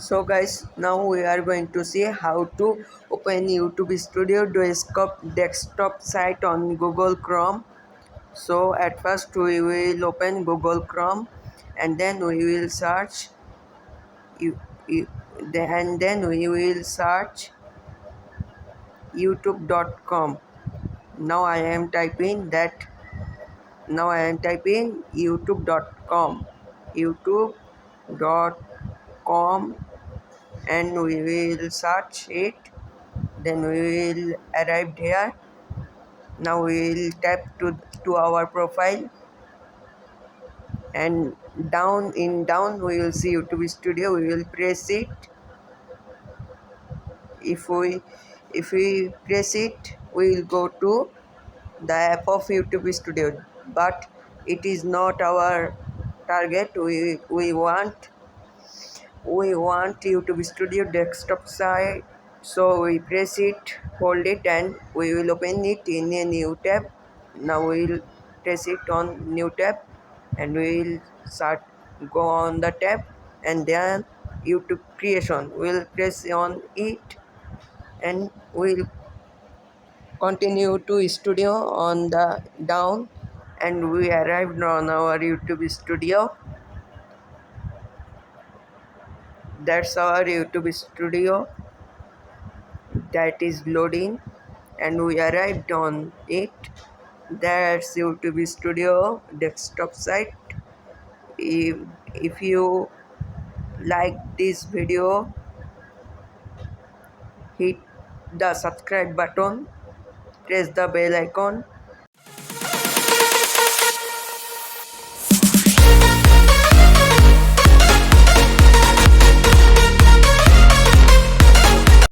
So guys, now we are going to see how to open YouTube Studio desktop site on Google Chrome. So at first we will open Google Chrome and then we will search you, you, and then we will search youtube.com. Now I am typing that. Now I am typing youtube.com. youtube.com, and we will search it. Then we will arrive here. Now we will tap to our profile, and down we will see YouTube Studio. We will press it. If we press it, we will go to the app of YouTube Studio. But it is not our target. We want YouTube Studio desktop site. So we press it, hold it, and we will open it in a new tab. Now we will press it on new tab, and we will start go on the tab, and then YouTube creation. We'll press on it, and we'll continue to studio on the down, and we arrived on our YouTube Studio. That's our YouTube Studio that is loading, and we arrived on it. That's YouTube Studio desktop site. If you like this video, hit the subscribe button, press the bell icon,